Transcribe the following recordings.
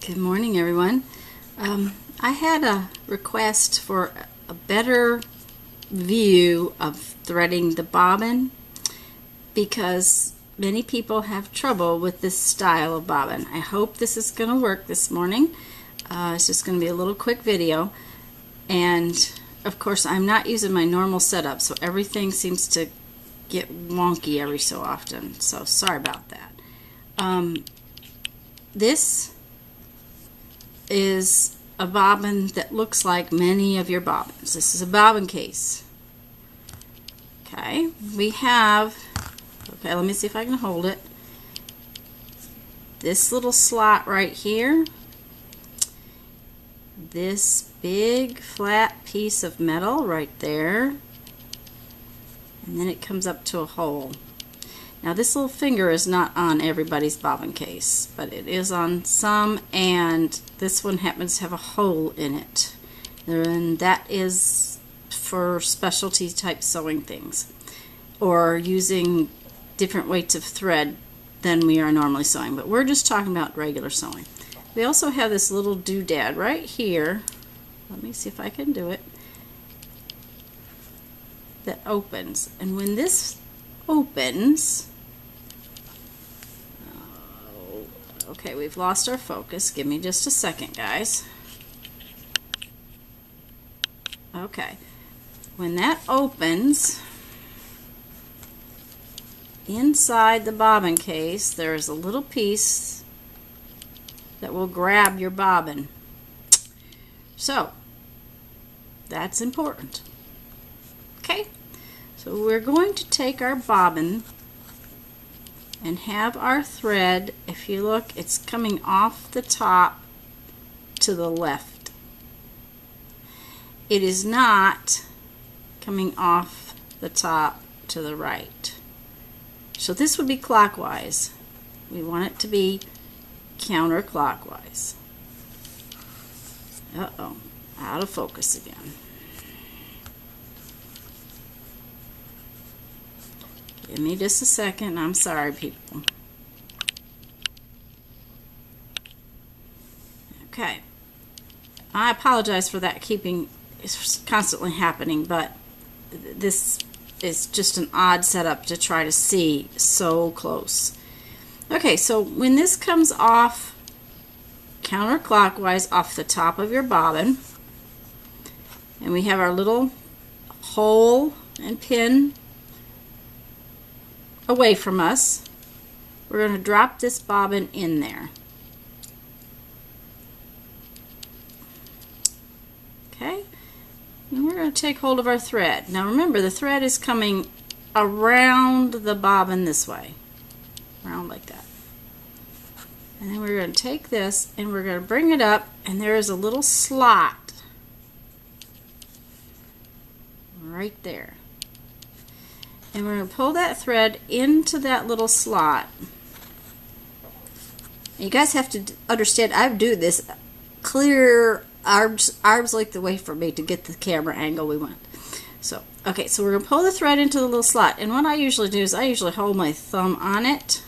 Good morning, everyone. I had a request for a better view of threading the bobbin because many people have trouble with this style of bobbin. I hope this is going to work this morning. It's just going to be a little quick video, and of course I'm not using my normal setup, so everything seems to get wonky every so often, so sorry about that. This is a bobbin that looks like many of your bobbins. This is a bobbin case. Okay, we have, okay, let me see if I can hold it. This little slot right here, this big flat piece of metal right there, and then it comes up to a hole. Now this little finger is not on everybody's bobbin case, but it is on some, and this one happens to have a hole in it, and that is for specialty type sewing things or using different weights of thread than we are normally sewing, but we're just talking about regular sewing. We also have this little doodad right here. Let me see if I can do it. That opens, and when this opens, okay, we've lost our focus. Give me just a second, guys. Okay, when that opens, inside the bobbin case there's a little piece that will grab your bobbin. So that's important. Okay, so we're going to take our bobbin and have our thread, if you look, it's coming off the top to the left. It is not coming off the top to the right. So this would be clockwise. We want it to be counterclockwise. Uh-oh, out of focus again. Give me just a second. I'm sorry, people. Okay. I apologize for that it's constantly happening, but this is just an odd setup to try to see so close. Okay, so when this comes off counterclockwise off the top of your bobbin, and we have our little hole and pin away from us, we're going to drop this bobbin in there. Okay, and we're going to take hold of our thread. Now remember, the thread is coming around the bobbin this way, around like that. And then we're going to take this and we're going to bring it up, and there is a little slot right there. And we're going to pull that thread into that little slot. You guys have to understand, I do this clear arms length away from me to get the camera angle we want. So, okay, so we're going to pull the thread into the little slot. And what I usually do is I usually hold my thumb on it.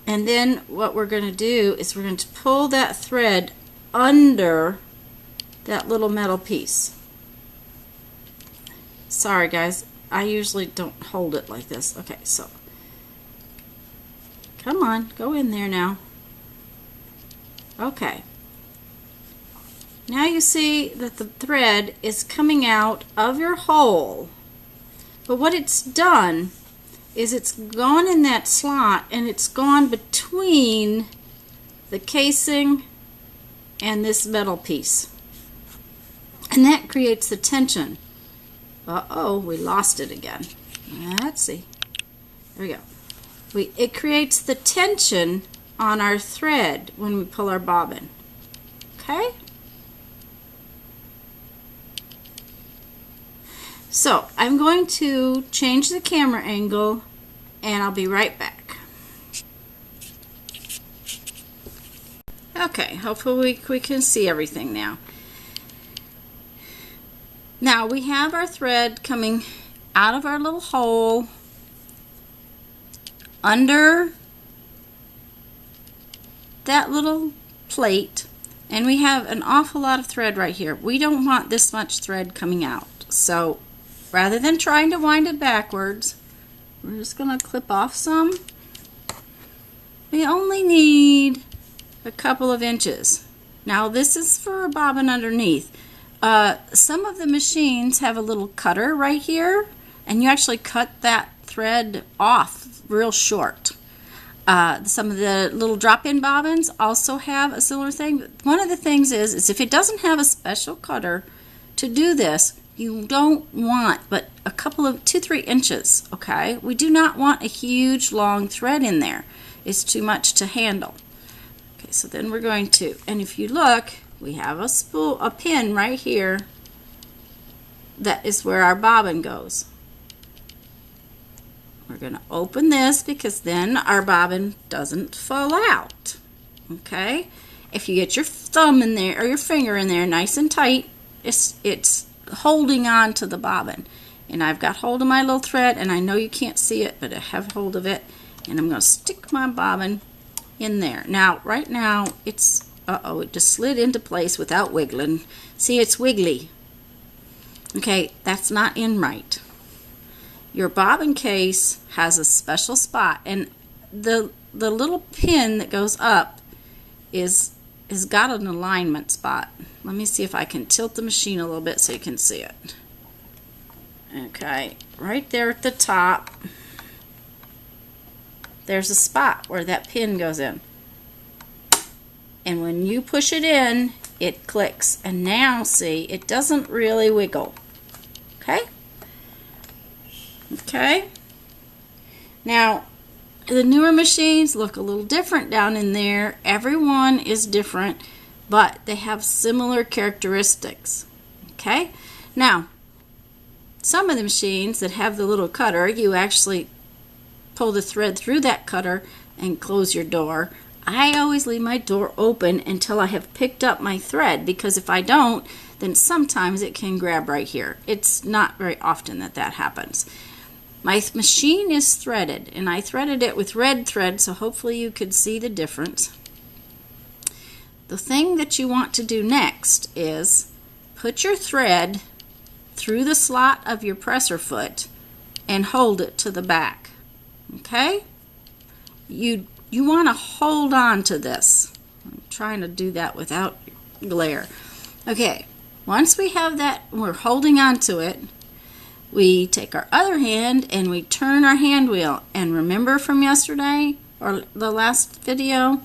And then what we're going to do is we're going to pull that thread under that little metal piece. Sorry guys, I usually don't hold it like this. Okay, so come on, go in there now. Okay, now you see that the thread is coming out of your hole, but what it's done is it's gone in that slot, and it's gone between the casing and this metal piece, and that creates the tension. Uh-oh, we lost it again. Let's see. There we go. It creates the tension on our thread when we pull our bobbin. Okay? So, I'm going to change the camera angle, and I'll be right back. Okay, hopefully we can see everything now. Now we have our thread coming out of our little hole under that little plate, and we have an awful lot of thread right here. We don't want this much thread coming out. So rather than trying to wind it backwards, we're just going to clip off some. We only need a couple of inches. Now this is for a bobbin underneath. Some of the machines have a little cutter right here, and you actually cut that thread off real short. Some of the little drop-in bobbins also have a similar thing. One of the things is if it doesn't have a special cutter to do this, you don't want but a couple of 2-3 inches, okay? We do not want a huge long thread in there. It's too much to handle. Okay, so then we're going to, and if you look, we have a pin right here. That is where our bobbin goes. We're going to open this because then our bobbin doesn't fall out. Okay? If you get your thumb in there or your finger in there nice and tight, it's holding on to the bobbin. And I've got hold of my little thread, and I know you can't see it, but I have hold of it, and I'm going to stick my bobbin in there. Now, right now, it's, it just slid into place without wiggling. See, it's wiggly. Okay, that's not in right. Your bobbin case has a special spot, and the little pin that goes up is got an alignment spot. Let me see if I can tilt the machine a little bit so you can see it. Okay, right there at the top, there's a spot where that pin goes in. And when you push it in, it clicks. And now, see, it doesn't really wiggle. Okay? Okay? Now, the newer machines look a little different down in there. Everyone is different, but they have similar characteristics. Okay? Now, some of the machines that have the little cutter, you actually pull the thread through that cutter and close your door. I always leave my door open until I have picked up my thread, because if I don't, then sometimes it can grab right here. It's not very often that happens. My machine is threaded, and I threaded it with red thread, so hopefully you could see the difference. The thing that you want to do next is put your thread through the slot of your presser foot and hold it to the back. Okay? You want to hold on to this. I'm trying to do that without glare. Okay, once we have that, we're holding on to it, we take our other hand and we turn our hand wheel. And remember from yesterday or the last video,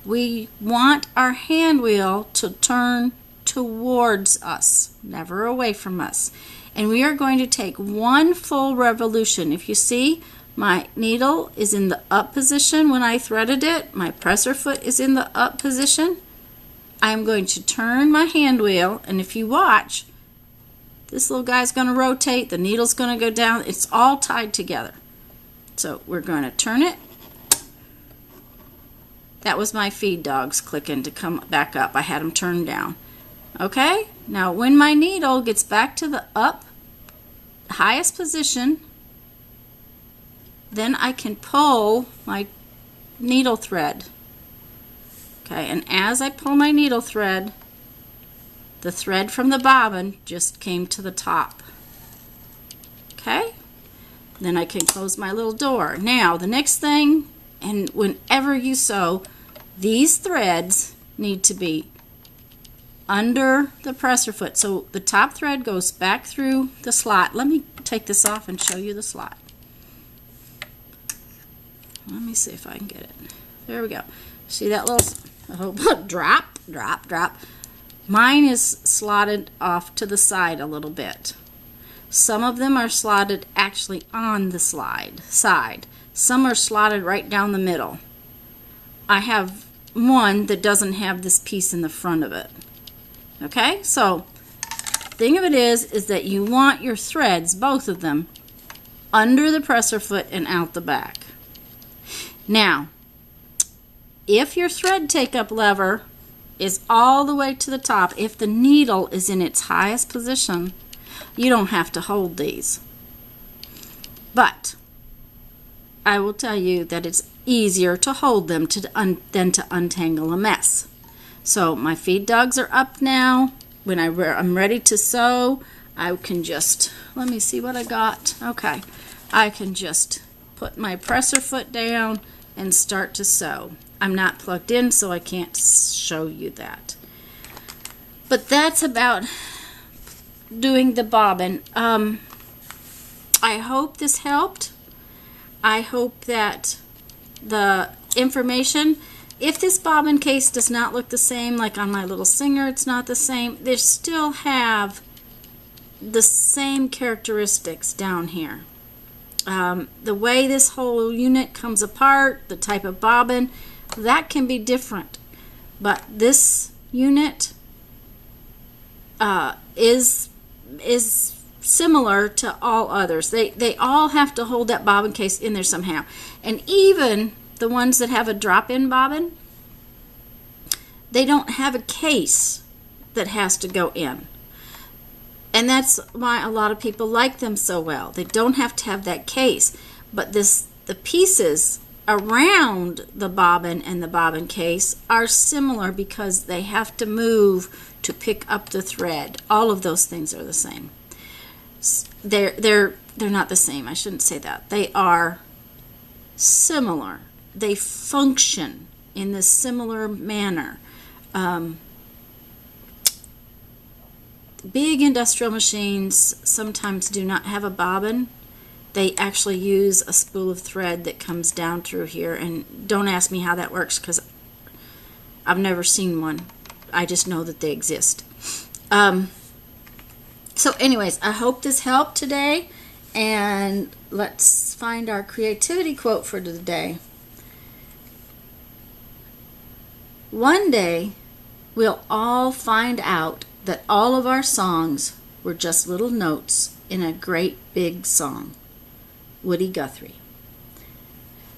we want our hand wheel to turn towards us, never away from us. And we are going to take one full revolution. If you see, my needle is in the up position when I threaded it. My presser foot is in the up position. I'm going to turn my hand wheel, and if you watch, this little guy's going to rotate, the needle's going to go down. It's all tied together. So we're going to turn it. That was my feed dogs clicking to come back up. I had them turned down. Okay, now when my needle gets back to the up highest position, then I can pull my needle thread. Okay, and as I pull my needle thread, the thread from the bobbin just came to the top. Okay, then I can close my little door. Now the next thing, and whenever you sew, these threads need to be under the presser foot. So the top thread goes back through the slot. Let me take this off and show you the slot. Let me see if I can get it. There we go. See that little drop, drop, drop. Mine is slotted off to the side a little bit. Some of them are slotted actually on the side. Some are slotted right down the middle. I have one that doesn't have this piece in the front of it. Okay, so the thing of it is that you want your threads, both of them, under the presser foot and out the back. Now, if your thread take-up lever is all the way to the top, if the needle is in its highest position, you don't have to hold these. But I will tell you that it's easier to hold them than to untangle a mess. So my feed dogs are up now. When I'm ready to sew, I can just, let me see what I got. Okay, I can just put my presser foot down and start to sew. I'm not plugged in, so I can't show you that. But that's about doing the bobbin. I hope this helped. I hope that the information, if this bobbin case does not look the same, like on my little Singer it's not the same, they still have the same characteristics down here. The way this whole unit comes apart, the type of bobbin, that can be different. But this unit is similar to all others. They all have to hold that bobbin case in there somehow. And even the ones that have a drop-in bobbin, they don't have a case that has to go in. And that's why a lot of people like them so well. They don't have to have that case. But the pieces around the bobbin and the bobbin case are similar because they have to move to pick up the thread. All of those things are the same. They're not the same. I shouldn't say that. They are similar. They function in this similar manner. Big industrial machines sometimes do not have a bobbin. They actually use a spool of thread that comes down through here, and don't ask me how that works because I've never seen one. I just know that they exist. So anyways, I hope this helped today, and let's find our creativity quote for today. One day, we'll all find out that all of our songs were just little notes in a great big song. Woody Guthrie.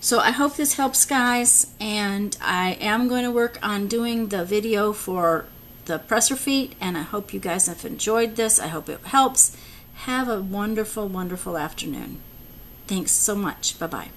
So I hope this helps, guys, and I am going to work on doing the video for the presser feet, and I hope you guys have enjoyed this. I hope it helps. Have a wonderful, wonderful afternoon. Thanks so much. Bye-bye.